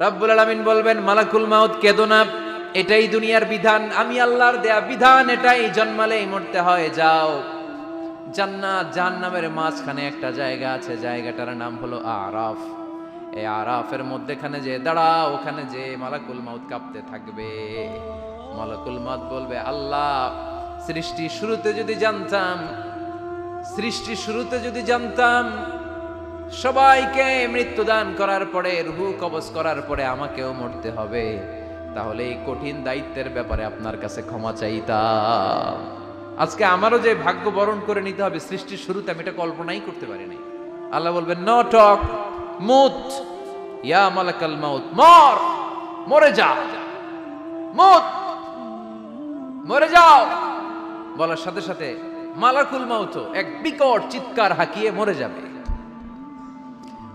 রব্বুল আলামিন বলবেন মালাকুল মাউত কেঁদো না, এটাই দুনিয়ার বিধান, আমি আল্লাহর দেয়া বিধান, এটাই জন্মালেই মরতে হয়। যাও, জান্নাত জাহান্নামের মাঝখানে একটা জায়গা আছে, জায়গাটার নাম হলো আরাফ। এই আরাফের মধ্যেখানে যে দাঁড়াও, ওখানে যে মালাকুল মাউত কাঁপতে থাকবে। মালাকুল মাউত বলবে, আল্লাহ সৃষ্টির শুরুতে যদি জানতাম সবাইকে মৃত্যুদান করার পরে, রূহ কবজ করার পরে আমাকেও মরতে হবে, তাহলে এই কঠিন দায়িত্বের ব্যাপারে আপনার কাছে ক্ষমা চাইতাম। আজকে আমারও যে ভাগ্য বরণ করে নিতে হবে সৃষ্টির শুরুতে, আমি এটা কল্পনাই করতে পারি নাই। আল্লাহ বলবেন, নো টক, মুত ইয়া মালাকাল মাউত, মরে যা, মুত, মরে যাও। বলার সাথে সাথে মালাকুল মাউত এক বিকট চিৎকার হাঁকিয়ে মরে যাবে।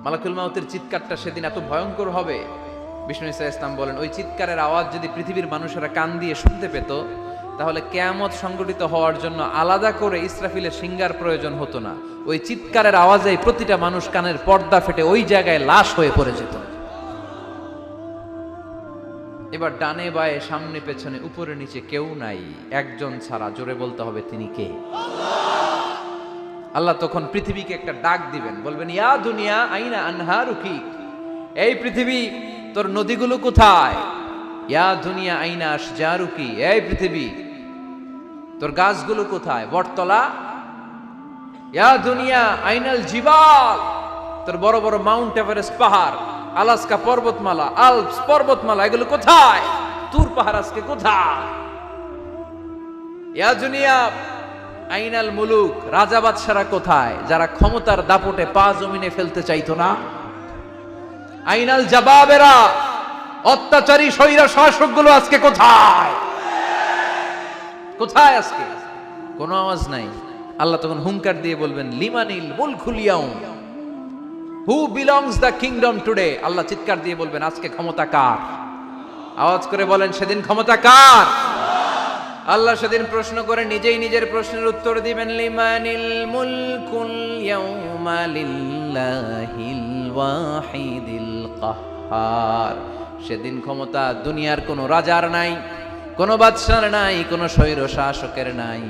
মালাকুল মাউতের চিৎকারটা সেদিন এত ভয়ঙ্কর হবে, বিষ্ণু ঈসা ইসলাম বলেন, ওই চিৎকারের আওয়াজ যদি পৃথিবীর মানুষেরা কান দিয়ে শুনতে পেত, তাহলে কিয়ামত সংগঠিত হওয়ার জন্য আলাদা করে ইসরাফিলের সিঙ্গার প্রয়োজন হতো না। ওই চিৎকারের আওয়াজে প্রতিটা মানুষ কানের পর্দা ফেটে ওই জায়গায় লাশ হয়ে পড়ে যেত। এবার ডানে বায়ে সামনে পেছনে উপরে নিচে কেউ নাই, একজন ছাড়া। জোরে বলতে হবে, তিনি কে? আল্লাহ তখন পৃথিবীকে একটা ডাক দিবেন, বলবেন, ইয়া দুনিয়া আইনা আনহারুকি, এই পৃথিবী তোর নদীগুলো কোথায়? ইয়া দুনিয়া আইনা আশজারুকি, এই পৃথিবী তোর গাছগুলো কোথায়? বটতলা। ইয়া দুনিয়া আইনাল জিবাল, তোর বড় বড় মাউন্ট এভারেস্ট পাহাড়, আলাস্কা পর্বতমালা, আলপস পর্বতমালা, এগুলো কোথায়? তুর পাহাড় আজকে কোথায়? ইয়া দুনিয়া আইনাল মুলুক, রাজা বাদশারা কোথায়, যারা ক্ষমতার দাপটে পা জমিনে ফেলতে চাইতো না? আইনাল জাবাবেরা, অত্যাচারী স্বৈরা শাসকগুলো আজকে কোথায়? কোথায় আজকে? কোনো আওয়াজ নাই। আল্লাহ তখন হুঙ্কার দিয়ে বলবেন, লিমানিল মুলকুল ইয়াউম, who belongs the kingdom today. Allah চিৎকার দিয়ে বলবেন, আজকে ক্ষমতা কার? আওয়াজ করে বলেন, সেদিন ক্ষমতা কার? আল্লাহ সেদিন প্রশ্ন করে নিজেই নিজের প্রশ্নের উত্তর দিবেন, লিমানিল মুলকুল ইয়াউমা লিল্লাহিল ওয়াহিদিল কাহ্হার। সেদিন ক্ষমতা দুনিয়ার কোনো রাজার নাই, কোনো বাদশার নাই, কোনো স্বৈর শাসকের নাই,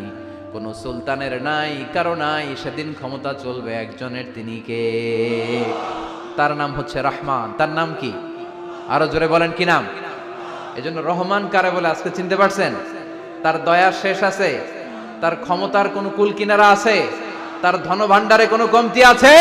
কোনো সুলতানের নাই, কারো নাই। সেদিন ক্ষমতা চলবে একজনের, তিনি কে? তার নাম হচ্ছে রহমান। তার নাম কি? আরো জোরে বলেন, কি নাম? এজন্য রহমান কারে বলে আজকে চিনতে পারছেন? তার দয়ার শেষ আছে? তার ক্ষমতার কোনো কুল কিনারা আছে? তার ধন ভাণ্ডারে কোনো কমতি আছে?